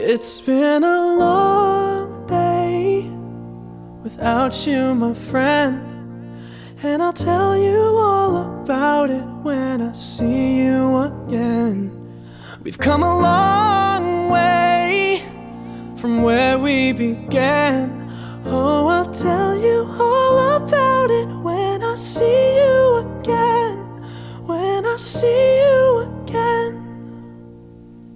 It's been a long day without you, my friend, and I'll tell you all about it when I see you again. We've come a long way from where we began. Oh, I'll tell you all about it when I see you again. When I see you again.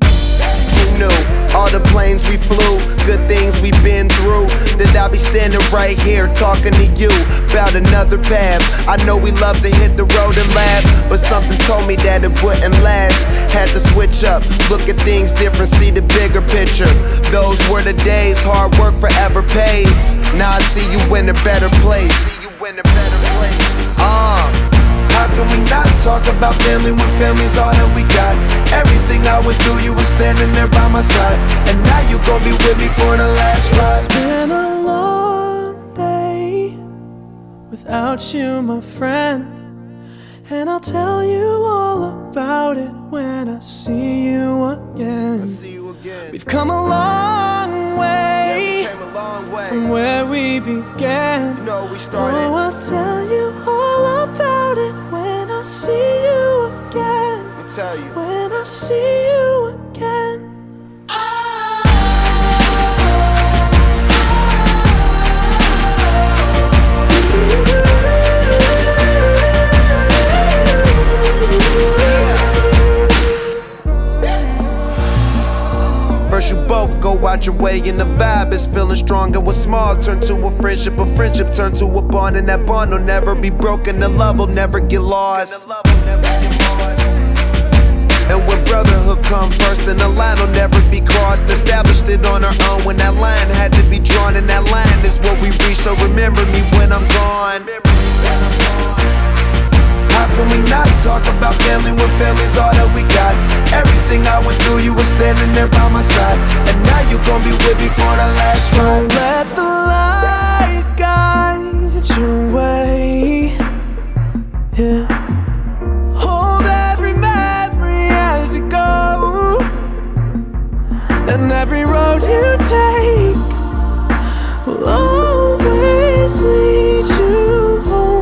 Who knew? All the planes we flew, good things we've been through, that I'll be standing right here talking to you about another path. I know we love to hit the road and laugh, but something told me that it wouldn't last. Had to switch up, look at things different, see the bigger picture. Those were the days, hard work forever pays. Now I see you in a better place. How can we not talk about family when family's all that we got? Everything I went through, you were standing there by my side, and now you gon' be with me for the last ride. It's been a long day without you, my friend, and I'll tell you all about it when I see you again. We've come a long way, from where we began. You know we started. Oh, I'll tell you all about it when I see you again. Let me tell you. When I see you again. First you both go out your way and the vibe is feeling strong, and what's small turn to a friendship turn to a bond, and that bond will never be broken, the love will never get lost. And when brotherhood come first, then the line will never be crossed. Established it on our own when that line had to be drawn, and that line is what we reach, so remember me when I'm gone. How can we not talk about family when family's all that we got? Everything I went through, you were standing there by my side, and now you gon' be with me for the last ride. Let the light guide your way, yeah. Hold every memory as you go, and every road you take will always lead you home.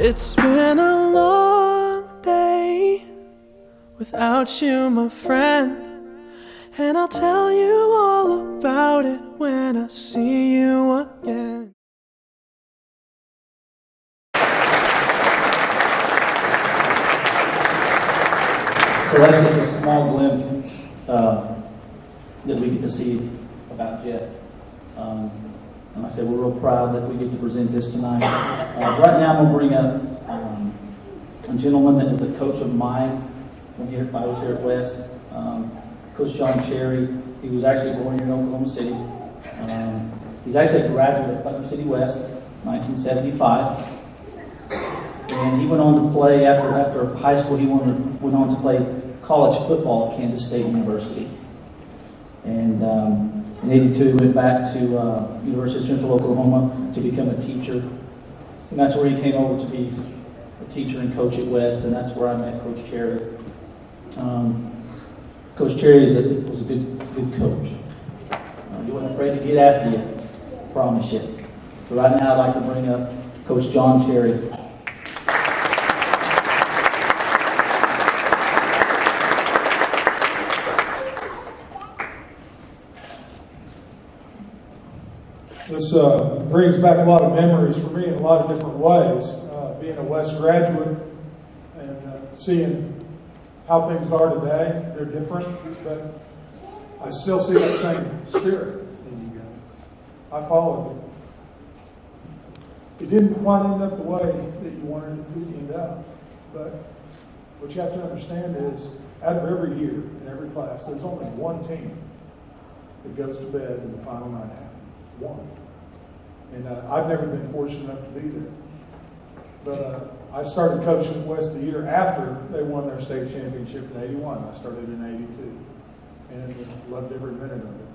It's been a long day without you, my friend, and I'll tell you all about it when I see you again. So that's just a small glimpse that we get to see about Jet. And like I said, we're real proud that we get to present this tonight. Right now, I'm going to bring up a gentleman that is a coach of mine when I was here at West, Coach John Cherry. He was actually born here in Oklahoma City. He's actually a graduate of Putnam City West, 1975. And he went on to play, after high school, he went on to play college football at Kansas State University. And in '82, he went back to University of Central Oklahoma to become a teacher. And that's where he came over to be a teacher and coach at West, and that's where I met Coach Cherry. Coach Cherry was a good coach. He wasn't afraid to get after you, I promise you. But right now, I'd like to bring up Coach John Cherry. This brings back a lot of memories for me in a lot of different ways. Being a West graduate and seeing how things are today, they're different, but I still see that same spirit in you guys. I followed you. It didn't quite end up the way that you wanted it to end up, but what you have to understand is, out of every year in every class, there's only one team that goes to bed in the final night happening. One. And I've never been fortunate enough to be there. But I started coaching at West a year after they won their state championship in '81. I started in '82 and loved every minute of it.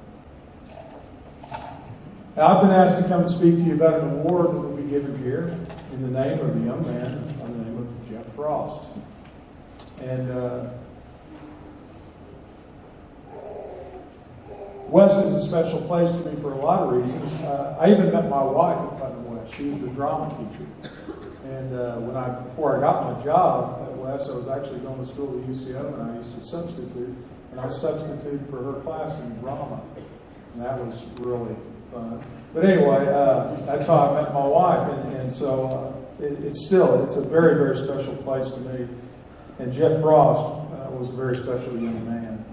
Now, I've been asked to come and speak to you about an award that will be given here in the name of a young man by the name of Jeff Frost. And West is a special place to me for a lot of reasons. I even met my wife at Putnam West. She was the drama teacher. And before I got my job at West, I was actually going to school at UCO, and I used to substitute. And I substituted for her class in drama. And that was really fun. But anyway, that's how I met my wife. And so it's a very, very special place to me. And Jeff Frost was a very special young man.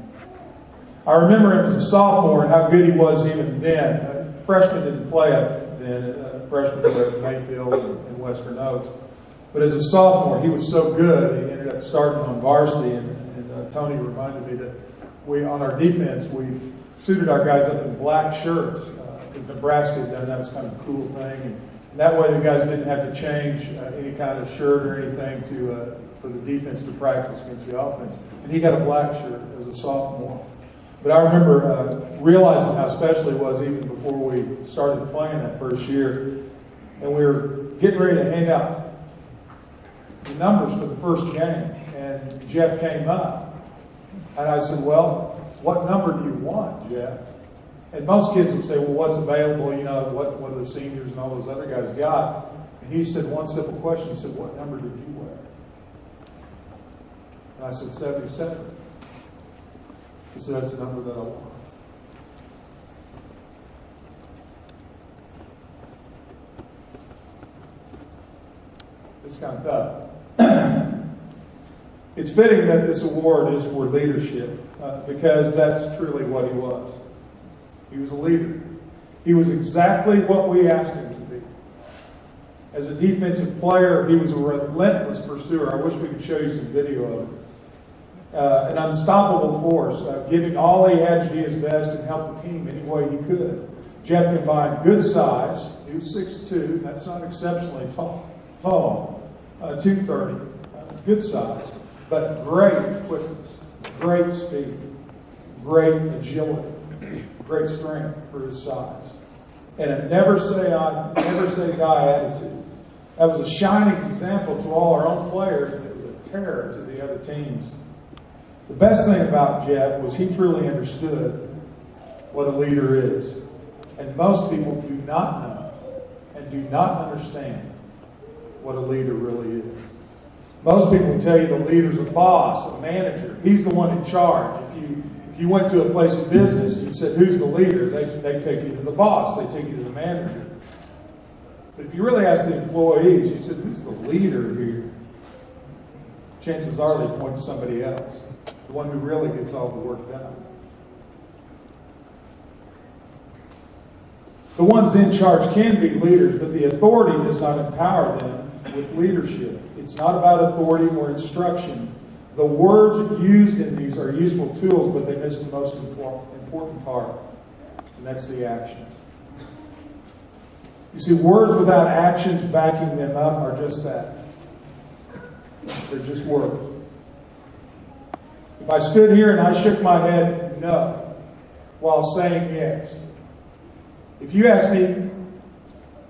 I remember him as a sophomore and how good he was even then. Freshmen didn't play up then. Freshmen were at Mayfield and Western Oaks. But as a sophomore, he was so good, he ended up starting on varsity. And Tony reminded me that on our defense, we suited our guys up in black shirts because Nebraska had done that. Was kind of a cool thing. And that way the guys didn't have to change any kind of shirt or anything for the defense to practice against the offense. And he got a black shirt as a sophomore. But I remember realizing how special he was even before we started playing that first year. And we were getting ready to hand out the numbers for the first game. And Jeff came up. And I said, well, what number do you want, Jeff? And most kids would say, well, what's available? You know, what do the seniors and all those other guys got? And he said one simple question. He said, what number did you wear? And I said, 77. He said, that's the number that I want. It's kind of tough. It's fitting that this award is for leadership because that's truly what he was. He was a leader. He was exactly what we asked him to be. As a defensive player, he was a relentless pursuer. I wish we could show you some video of it. An unstoppable force, giving all he had to be his best and help the team any way he could. Jeff combined good size. He was 6'2". That's not exceptionally tall. 230. Good size. But great quickness, great speed, great agility, great strength for his size. And a never say die attitude. That was a shining example to all our own players, and it was a terror to the other teams. The best thing about Jeff was he truly understood what a leader is. And most people do not know and do not understand what a leader really is. Most people will tell you the leader's a boss, a manager. He's the one in charge. If you went to a place of business and you said, who's the leader? They take you to the boss. They take you to the manager. But if you really ask the employees, you said, who's the leader here? Chances are they point to somebody else. The one who really gets all the work done. The ones in charge can be leaders, but the authority does not empower them with leadership. It's not about authority or instruction. The words used in these are useful tools, but they miss the most important part, and that's the actions. You see, words without actions backing them up are just that. They're just words. If I stood here and I shook my head no while saying yes, if you asked me,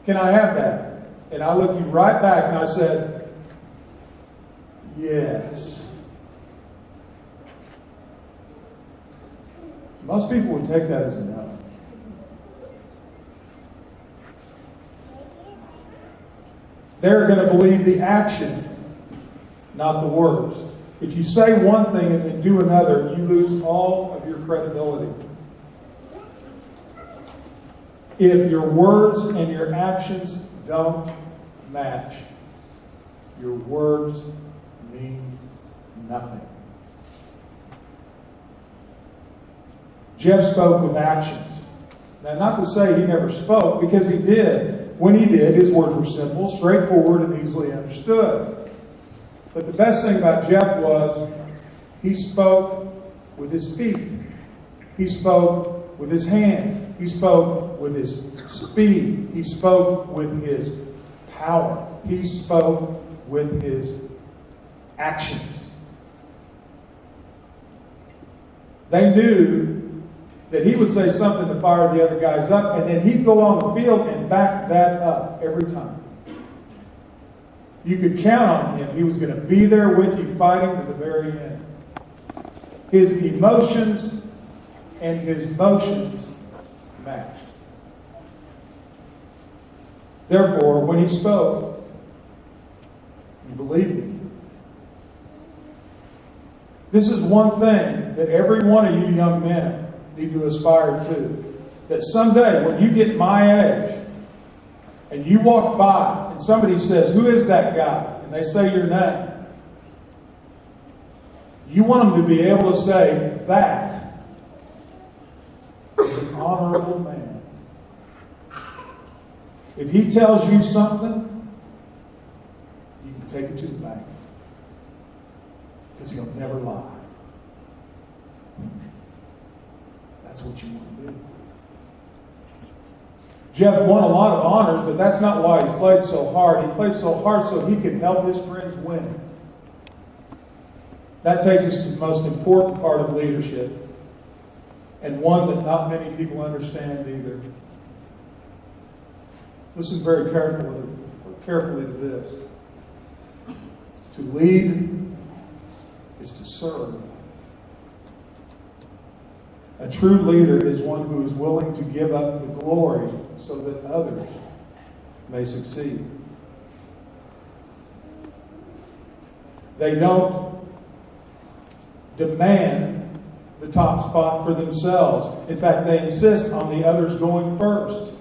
can I have that? And I looked you right back and I said, yes. Most people would take that as a no. They're going to believe the action, not the words. If you say one thing and then do another, you lose all of your credibility. If your words and your actions don't match, your words mean nothing. Jeff spoke with actions. Now, not to say he never spoke, because he did. When he did, his words were simple, straightforward, and easily understood. But the best thing about Jeff was he spoke with his feet. He spoke with his hands. He spoke with his speed. He spoke with his power. He spoke with his actions. They knew that he would say something to fire the other guys up, and then he'd go on the field and back that up every time. You could count on him. He was going to be there with you fighting to the very end. His emotions and his motions matched. Therefore, when he spoke, you believed him. This is one thing that every one of you young men need to aspire to. That someday, when you get my age, and you walk by, and somebody says, "Who is that guy?" and they say your name, you want them to be able to say, "That is an honorable man." If he tells you something, you can take it to the bank. Because he'll never lie. That's what you want to be. Jeff won a lot of honors, but that's not why he played so hard. He played so hard so he could help his friends win. That takes us to the most important part of leadership, and one that not many people understand either. Listen very carefully to this. To lead is to serve. A true leader is one who is willing to give up the glory so that others may succeed. They don't demand the top spot for themselves. In fact, they insist on the others going first.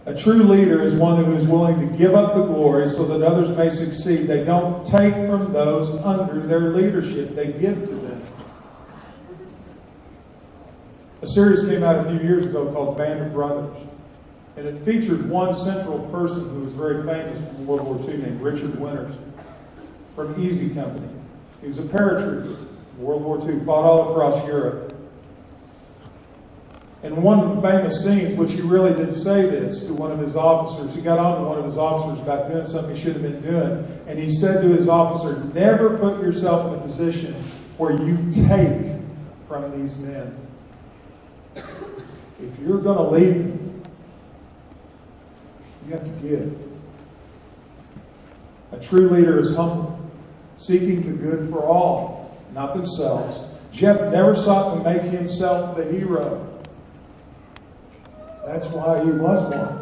A true leader is one who is willing to give up the glory so that others may succeed. They don't take from those under their leadership. They give to them. A series came out a few years ago called Band of Brothers. And it featured one central person who was very famous from World War II named Richard Winters from Easy Company. He was a paratrooper in World War II, fought all across Europe. And one of the famous scenes, which he really did say this to one of his officers, he got on to one of his officers about doing something he should have been doing. And he said to his officer, "Never put yourself in a position where you take from these men. If you're going to lead them, you have to give." A true leader is humble, seeking the good for all, not themselves. Jeff never sought to make himself the hero. That's why he was one.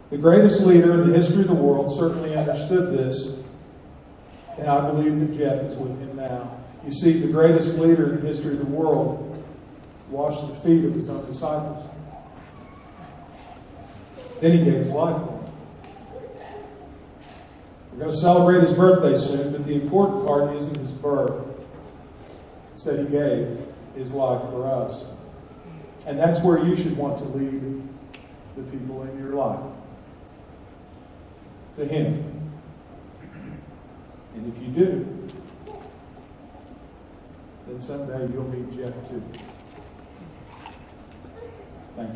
The greatest leader in the history of the world certainly understood this, and I believe that Jeff is with him now. You see, the greatest leader in the history of the world washed the feet of his own disciples. Then he gave his life for them. We're going to celebrate his birthday soon, but the important part isn't his birth. It's that he gave his life for us. And that's where you should want to lead the people in your life. To him. And if you do, then someday you'll meet Jeff too. Thank you.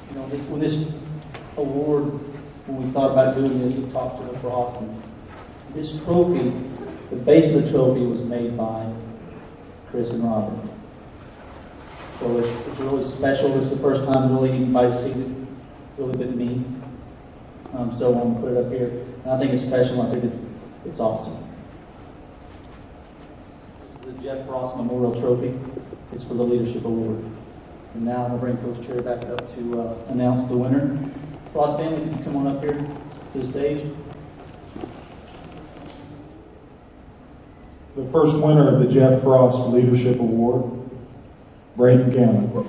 You know, when this award, when we thought about doing this, we talked to the Frost, and this trophy, the base of the trophy was made by Chris and Robert. So it's really special. This is the first time really anybody's seen it, really been me. So I'm going to put it up here. And I think it's special. I think it's awesome. This is the Jeff Frost Memorial Trophy. It's for the Leadership Award. And now I'm going to bring Coach Chair back up to announce the winner. Frost family, can you come on up here to the stage? The first winner of the Jeff Frost Leadership Award, Braden Gammon.